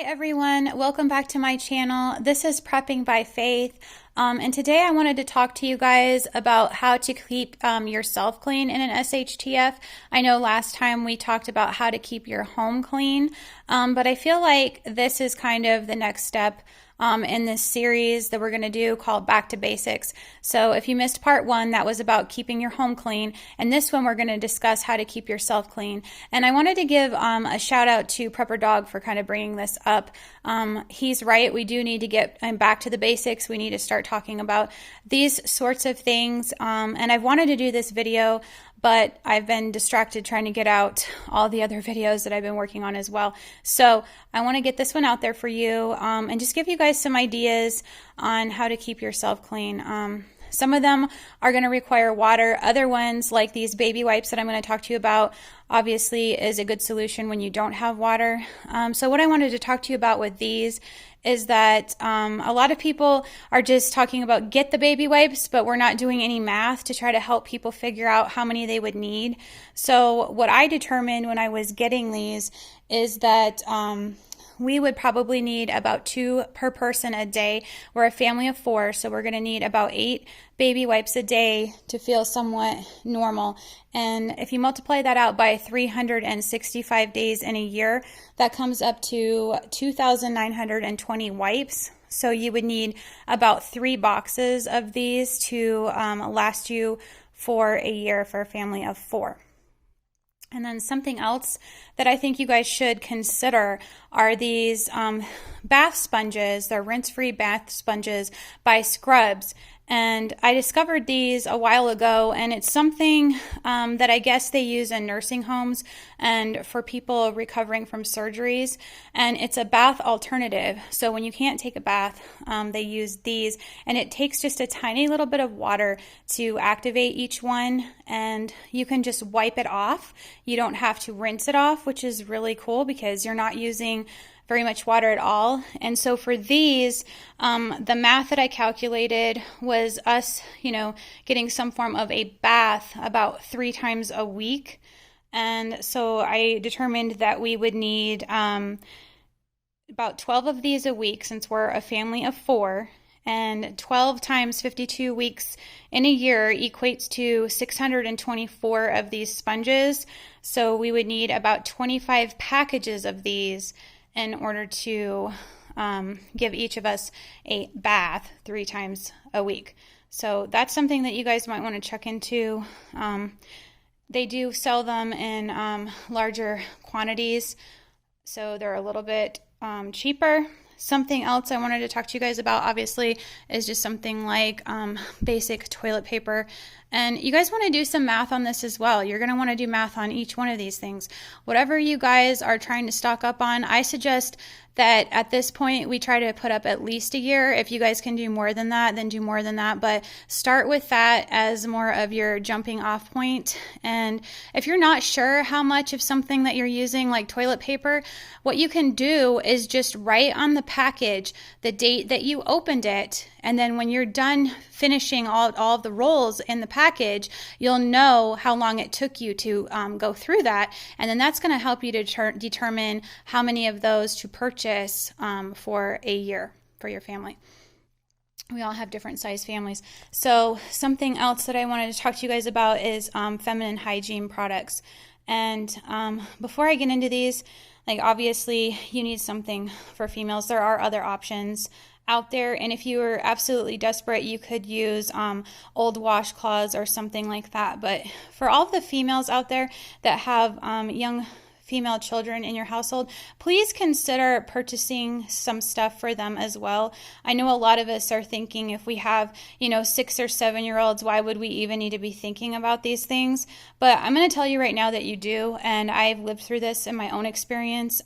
everyone, welcome back to my channel. This is Prepping by Faith, and today I wanted to talk to you guys about how to keep yourself clean in an SHTF. I know last time we talked about how to keep your home clean, but I feel like this is kind of the next step in this series that we're going to do called Back to Basics. So if you missed part one, that was about keeping your home clean. And this one, we're going to discuss how to keep yourself clean. And I wanted to give a shout out to Prepper Dog for kind of bringing this up. He's right. We do need to get back to the basics. We need to start talking about these sorts of things. And I've wanted to do this video, but I've been distracted trying to get out all the other videos that I've been working on as well. So I want to get this one out there for you and just give you guys some ideas on how to keep yourself clean. Some of them are going to require water. Other ones, like these baby wipes that I'm going to talk to you about, obviously is a good solution when you don't have water. So what I wanted to talk to you about with these is that a lot of people are just talking about get the baby wipes, but we're not doing any math to try to help people figure out how many they would need. So what I determined when I was getting these is that we would probably need about 2 per person a day. We're a family of 4, so we're going to need about 8 baby wipes a day to feel somewhat normal. And if you multiply that out by 365 days in a year, that comes up to 2,920 wipes. So you would need about 3 boxes of these to last you for a year for a family of 4. And then something else that I think you guys should consider are these bath sponges. They're rinse-free bath sponges by Scrubs. And I discovered these a while ago, and it's something that I guess they use in nursing homes and for people recovering from surgeries. And it's a bath alternative. So when you can't take a bath, they use these, and it takes just a tiny little bit of water to activate each one, and you can just wipe it off. You don't have to rinse it off, which is really cool because you're not using very much water at all. And so for these, the math that I calculated was us, getting some form of a bath about 3 times a week. And so I determined that we would need about 12 of these a week since we're a family of 4. And 12 times 52 weeks in a year equates to 624 of these sponges. So we would need about 25 packages of these in order to give each of us a bath 3 times a week. So that's something that you guys might want to check into. They do sell them in larger quantities, so they're a little bit cheaper. Something else I wanted to talk to you guys about, obviously, is just something like basic toilet paper. And you guys want to do some math on this as well. You're going to want to do math on each one of these things. Whatever you guys are trying to stock up on, I suggest that at this point we try to put up at least a year. If you guys can do more than that, then do more than that. But start with that as more of your jumping off point. And if you're not sure how much of something that you're using, like toilet paper, what you can do is just write on the package the date that you opened it. And then when you're done finishing all of the rolls in the package, you'll know how long it took you to go through that. And then that's going to help you to determine how many of those to purchase for a year for your family. We all have different size families. So something else that I wanted to talk to you guys about is feminine hygiene products. And before I get into these, obviously you need something for females. There are other options out there, and if you were absolutely desperate, you could use old washcloths or something like that. But for all the females out there that have young female children in your household, please consider purchasing some stuff for them as well. I know a lot of us are thinking, if we have 6 or 7-year-olds, why would we even need to be thinking about these things? But I'm going to tell you right now that you do, and I've lived through this in my own experience.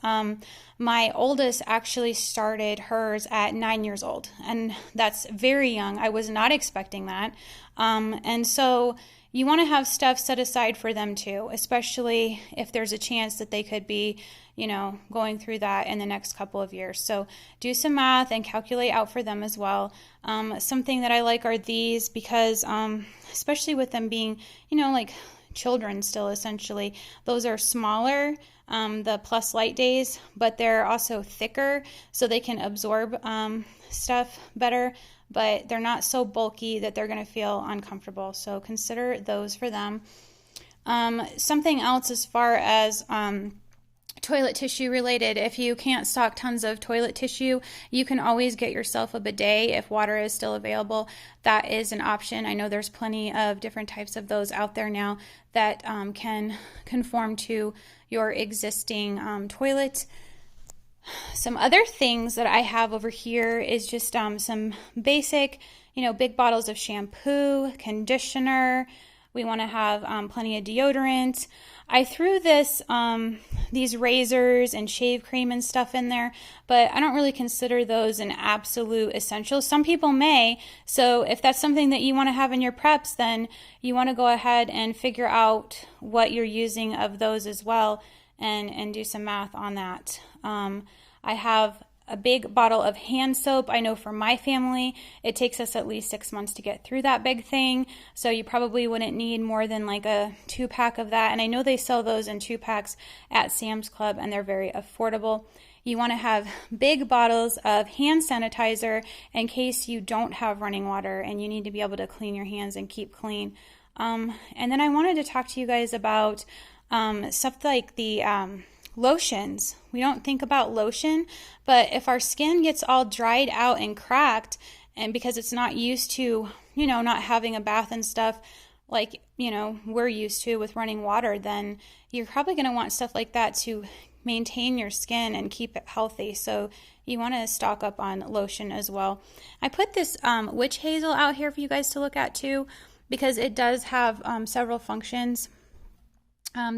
My oldest actually started hers at 9 years old, and that's very young. I was not expecting that. And so you want to have stuff set aside for them too, especially if there's a chance that they could be, going through that in the next couple of years. So do some math and calculate out for them as well. Something that I like are these because, especially with them being, children still, essentially. Those are smaller, the Plus Light Days, but they're also thicker, so they can absorb stuff better, but they're not so bulky that they're going to feel uncomfortable. So consider those for them. Something else as far as toilet tissue related, if you can't stock tons of toilet tissue, you can always get yourself a bidet if water is still available. That is an option. I know there's plenty of different types of those out there now that can conform to your existing toilet. Some other things that I have over here is just some basic, big bottles of shampoo, conditioner. We want to have plenty of deodorant. I threw these razors and shave cream and stuff in there, but I don't really consider those an absolute essential. Some people may, so if that's something that you want to have in your preps, then you want to go ahead and figure out what you're using of those as well and do some math on that. I have a big bottle of hand soap. I know for my family, it takes us at least 6 months to get through that big thing. So you probably wouldn't need more than like a 2-pack of that. And I know they sell those in 2-packs at Sam's Club, and they're very affordable. You want to have big bottles of hand sanitizer in case you don't have running water and you need to be able to clean your hands and keep clean. And then I wanted to talk to you guys about stuff like the lotions. We don't think about lotion, but if our skin gets all dried out and cracked, and because it's not used to, not having a bath and stuff like, we're used to with running water, then you're probably going to want stuff like that to maintain your skin and keep it healthy. So you want to stock up on lotion as well. I put this witch hazel out here for you guys to look at too, because it does have several functions.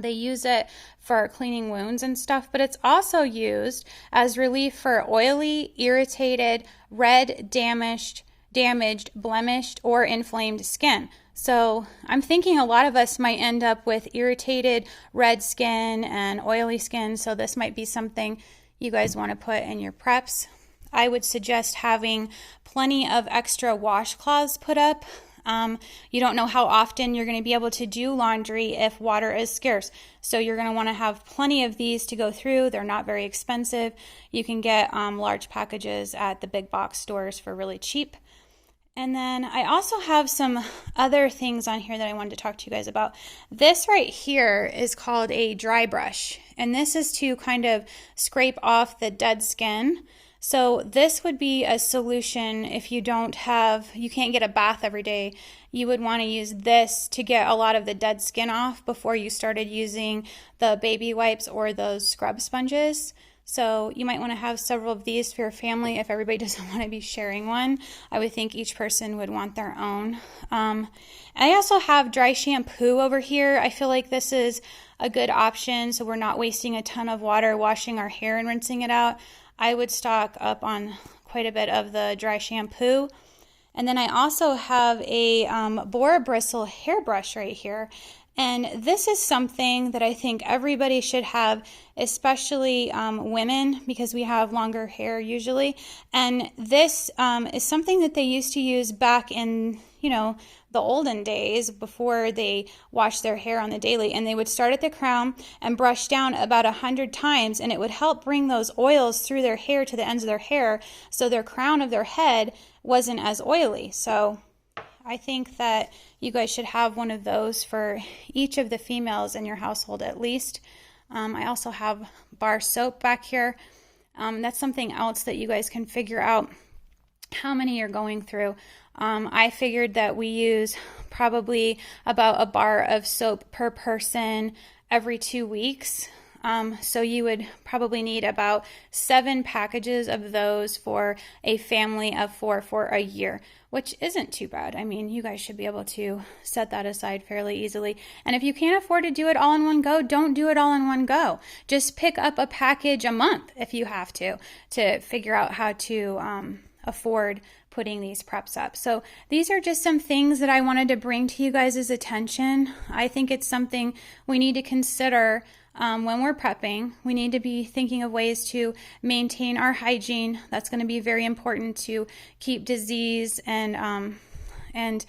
They use it for cleaning wounds and stuff, but it's also used as relief for oily, irritated, red, damaged, blemished, or inflamed skin. So I'm thinking a lot of us might end up with irritated red skin and oily skin, so this might be something you guys want to put in your preps. I would suggest having plenty of extra washcloths put up. You don't know how often you're going to be able to do laundry if water is scarce. So you're going to want to have plenty of these to go through. They're not very expensive. You can get large packages at the big box stores for really cheap. And then I also have some other things on here that I wanted to talk to you guys about. This right here is called a dry brush. And this is to kind of scrape off the dead skin. So this would be a solution if you can't get a bath every day. You would want to use this to get a lot of the dead skin off before you started using the baby wipes or those scrub sponges. So you might want to have several of these for your family if everybody doesn't want to be sharing one. I would think each person would want their own. I also have dry shampoo over here. I feel like this is a good option so we're not wasting a ton of water washing our hair and rinsing it out. I would stock up on quite a bit of the dry shampoo. And then I also have a boar bristle hairbrush right here. And this is something that I think everybody should have, especially women, because we have longer hair usually. And this is something that they used to use back in, the olden days before they washed their hair on the daily. And they would start at the crown and brush down about 100 times, and it would help bring those oils through their hair to the ends of their hair so their crown of their head wasn't as oily. So I think that you guys should have one of those for each of the females in your household at least. I also have bar soap back here. That's something else that you guys can figure out how many you're going through. I figured that we use probably about a bar of soap per person every 2 weeks. So you would probably need about 7 packages of those for a family of 4 for a year, which isn't too bad. I mean, you guys should be able to set that aside fairly easily. And if you can't afford to do it all in one go, don't do it all in one go. Just pick up a package a month if you have to figure out how to afford putting these preps up. So these are just some things that I wanted to bring to you guys' attention. I think it's something we need to consider when we're prepping. We need to be thinking of ways to maintain our hygiene. That's going to be very important to keep disease and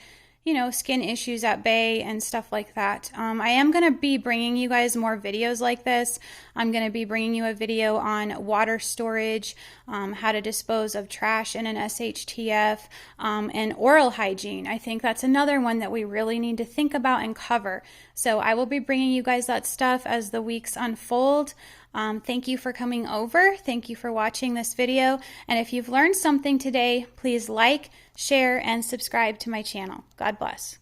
skin issues at bay and stuff like that. I am going to be bringing you guys more videos like this. I'm going to be bringing you a video on water storage, how to dispose of trash in an SHTF, and oral hygiene. I think that's another one that we really need to think about and cover. So I will be bringing you guys that stuff as the weeks unfold. Thank you for coming over. Thank you for watching this video. And if you've learned something today, please like, share, and subscribe to my channel. God bless.